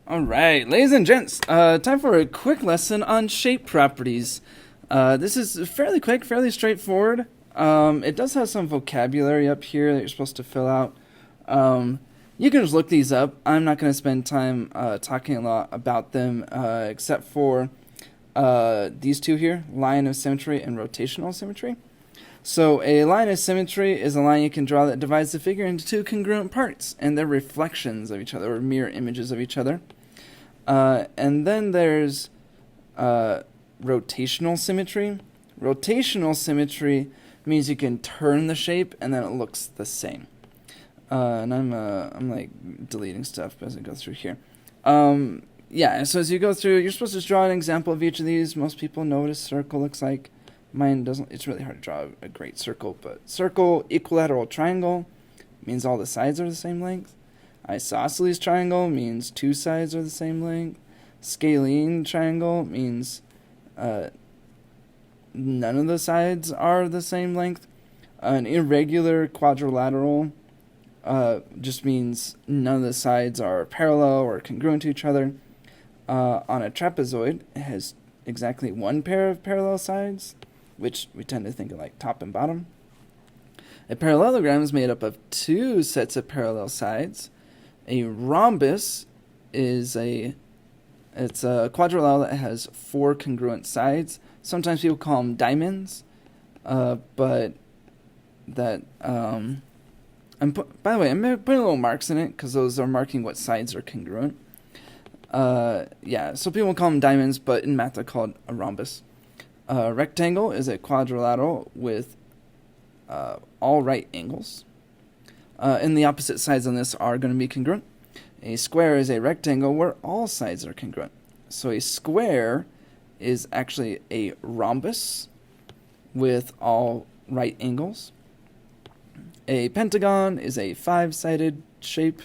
Alright, ladies and gents, time for a quick lesson on shape properties. This is fairly quick, fairly straightforward. It does have some vocabulary up here that you're supposed to fill out. You can just look these up. I'm not going to spend time talking a lot about them, except for these two here, line of symmetry and rotational symmetry. So a line of symmetry is a line you can draw that divides the figure into two congruent parts, and they're reflections of each other, or mirror images of each other. And then there's rotational symmetry. Rotational symmetry means you can turn the shape and then it looks the same. And I'm like deleting stuff as I go through here. Yeah, so as you go through, you're supposed to draw an example of each of these. Most people know what a circle looks like. Mine doesn't. It's really hard to draw a great circle, but circle, equilateral triangle means all the sides are the same length. Isosceles triangle means two sides are the same length. Scalene triangle means none of the sides are the same length. An irregular quadrilateral just means none of the sides are parallel or congruent to each other. On a trapezoid, it has exactly one pair of parallel sides, which we tend to think of like top and bottom. A parallelogram is made up of two sets of parallel sides. A rhombus is a quadrilateral that has four congruent sides. Sometimes people call them diamonds, but that by the way, I'm putting little marks in it because those are marking what sides are congruent. Yeah, so people call them diamonds, but in math they're called a rhombus. A rectangle is a quadrilateral with all right angles. And the opposite sides on this are going to be congruent. A square is a rectangle where all sides are congruent. So a square is actually a rhombus with all right angles. A pentagon is a five-sided shape,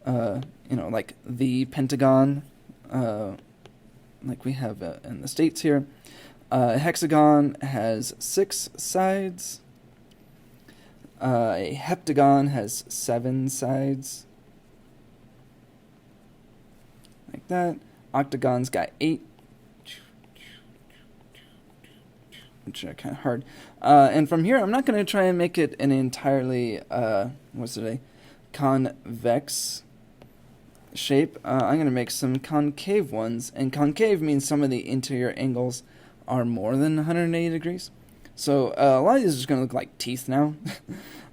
like the Pentagon, like we have in the States here. A hexagon has six sides. A heptagon has seven sides. Like that. Octagon's got eight. Which are kind of hard. And from here, I'm not going to try and make it an entirely, convex shape. I'm going to make some concave ones. And concave means some of the interior angles are more than 180 degrees. So a lot of these are just going to look like teeth now.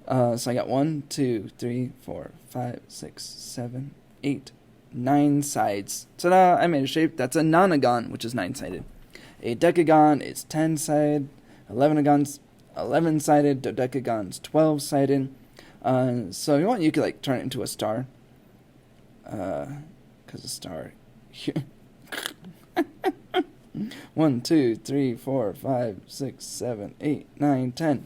So I got 1, 2, 3, 4, 5, 6, 7, 8, 9 sides. Ta-da! I made a shape. That's a nonagon, which is 9-sided. A decagon is 10-sided. 11-sided. Dodecagon's 12-sided. So if you want, you could like turn it into a star. Because a star here. 1, 2, 3, 4, 5, 6, 7, 8, 9, 10.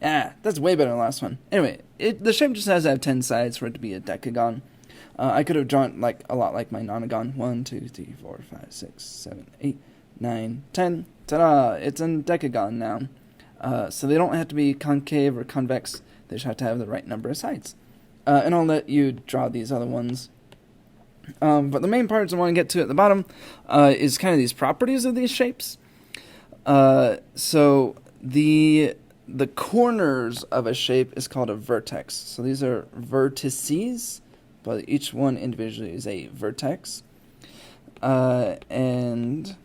Ah, that's way better than the last one. Anyway, the shape just has to have 10 sides for it to be a decagon. I could have drawn like a lot like my nonagon. 1, 2, 3, 4, 5, 6, 7, 8, 9, 10. Ta-da! It's a decagon now. So they don't have to be concave or convex. They just have to have the right number of sides. And I'll let you draw these other ones. But the main parts I want to get to at the bottom is kind of these properties of these shapes. So the corners of a shape is called a vertex. So these are vertices, but each one individually is a vertex. And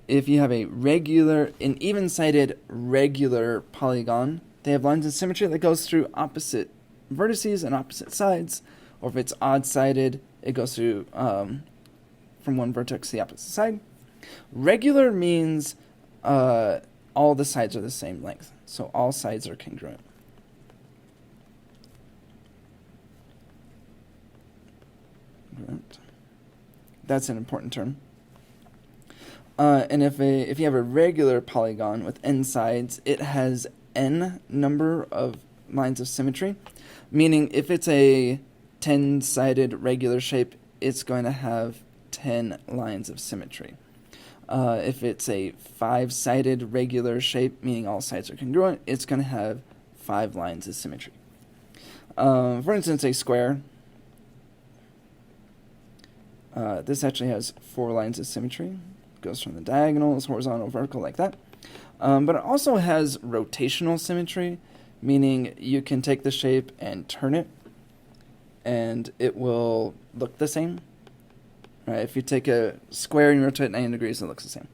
if you have an even-sided regular polygon, they have lines of symmetry that goes through opposite vertices and opposite sides. Or if it's odd-sided, it goes through from one vertex to the opposite side. Regular means all the sides are the same length. So all sides are congruent. That's an important term. And if you have a regular polygon with n sides, it has n number of lines of symmetry. Meaning if it's a 10-sided regular shape, it's going to have 10 lines of symmetry. If it's a 5-sided regular shape, meaning all sides are congruent, it's going to have 5 lines of symmetry. For instance, a square This actually has 4 lines of symmetry. It goes from the diagonals, horizontal, vertical, like that. But it also has rotational symmetry, meaning you can take the shape and turn it, and it will look the same. Right? If you take a square and you rotate 90 degrees, it looks the same.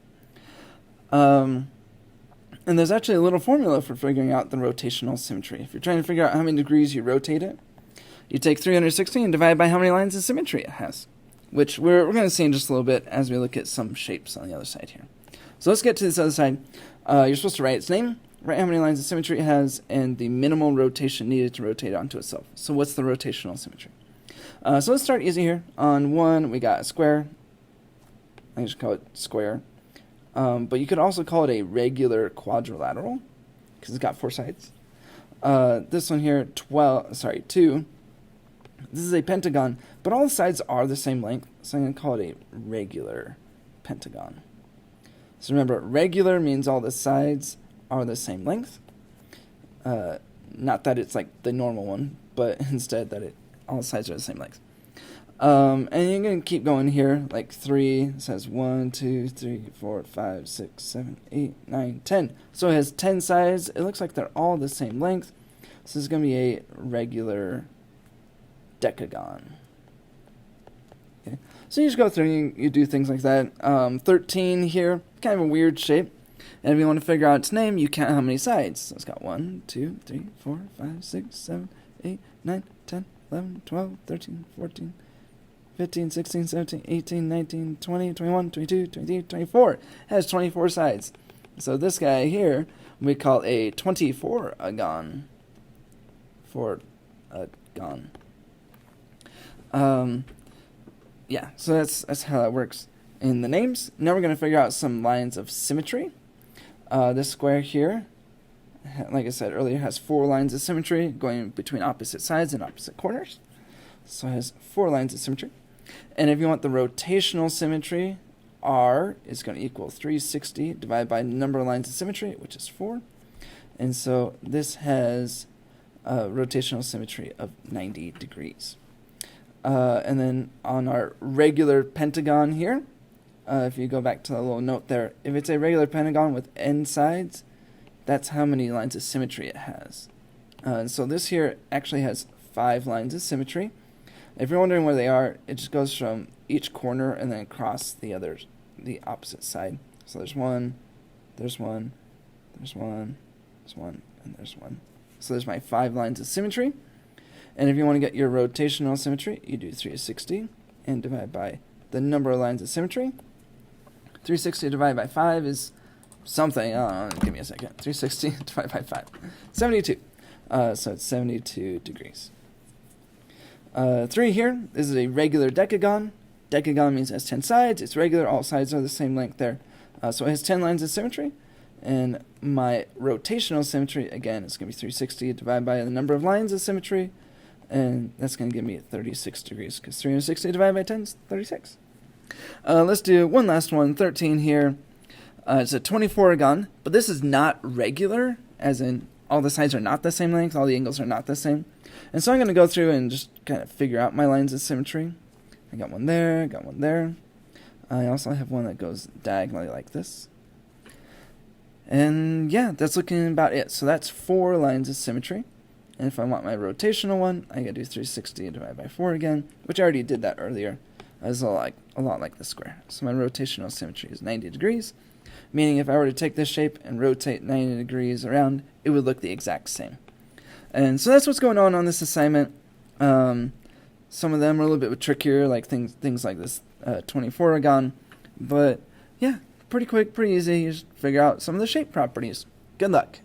And there's actually a little formula for figuring out the rotational symmetry. If you're trying to figure out how many degrees you rotate it, you take 360 and divide by how many lines of symmetry it has, which we're going to see in just a little bit as we look at some shapes on the other side here. So let's get to this other side. You're supposed to write its name, write how many lines of symmetry it has, and the minimal rotation needed to rotate onto itself. So what's the rotational symmetry? So let's start easy here. On 1, we got a square. I just call it square. But you could also call it a regular quadrilateral, because it's got 4 sides. This one here, 2. This is a pentagon, but all the sides are the same length, so I'm going to call it a regular pentagon. So remember, regular means all the sides are the same length. Not that it's like the normal one, but instead that all the sides are the same length. And you're going to keep going here, like 3 says 1, 2, 3, 4, 5, 6, 7, 8, 9, 10. So it has 10 sides. It looks like they're all the same length. So this is going to be a regular decagon. Okay. So you just go through and you do things like that. 13 here, kind of a weird shape. And if you want to figure out its name, you count how many sides. So it's got 1, 2, 3, 4, 5, 6, 7, 8, 9, 10, 11, 12, 13, 14, 15, 16, 17, 18, 19, 20, 21, 22, 23, 24. It has 24 sides. So this guy here, we call a 24-agon. Yeah, so that's how that works in the names. Now we're going to figure out some lines of symmetry. This square here, like I said earlier, has 4 lines of symmetry going between opposite sides and opposite corners. So it has 4 lines of symmetry. And if you want the rotational symmetry, R is going to equal 360 divided by the number of lines of symmetry, which is 4. And so this has rotational symmetry of 90 degrees. And then on our regular pentagon here, if you go back to the little note there, if it's a regular pentagon with n sides, that's how many lines of symmetry it has. And so this here actually has 5 lines of symmetry. If you're wondering where they are, it just goes from each corner and then across the opposite side. So there's 1, there's 1, there's 1, there's 1, and there's 1. So there's my 5 lines of symmetry. And if you want to get your rotational symmetry, you do 360 and divide by the number of lines of symmetry. 360 divided by 5 is something. I don't know, give me a second. 360 divided by 5. 72. So it's 72 degrees. 3 here. This is a regular decagon. Decagon means it has 10 sides. It's regular. All sides are the same length there. So it has 10 lines of symmetry. And my rotational symmetry, again, is going to be 360 divided by the number of lines of symmetry. And that's going to give me 36 degrees, because 360 divided by 10 is 36. Let's do one last one, 13 here. It's a 24-agon, but this is not regular, as in all the sides are not the same length, all the angles are not the same. And so I'm going to go through and just kind of figure out my lines of symmetry. I got one there, got one there. I also have one that goes diagonally like this. And yeah, that's looking about it. So that's 4 lines of symmetry. And if I want my rotational one, I gotta do 360 divided by 4 again, which I already did that earlier. It's a lot like the square. So my rotational symmetry is 90 degrees, meaning if I were to take this shape and rotate 90 degrees around, it would look the exact same. And so that's what's going on this assignment. Some of them are a little bit trickier, like things like this 24-agon. But yeah, pretty quick, pretty easy. You just figure out some of the shape properties. Good luck.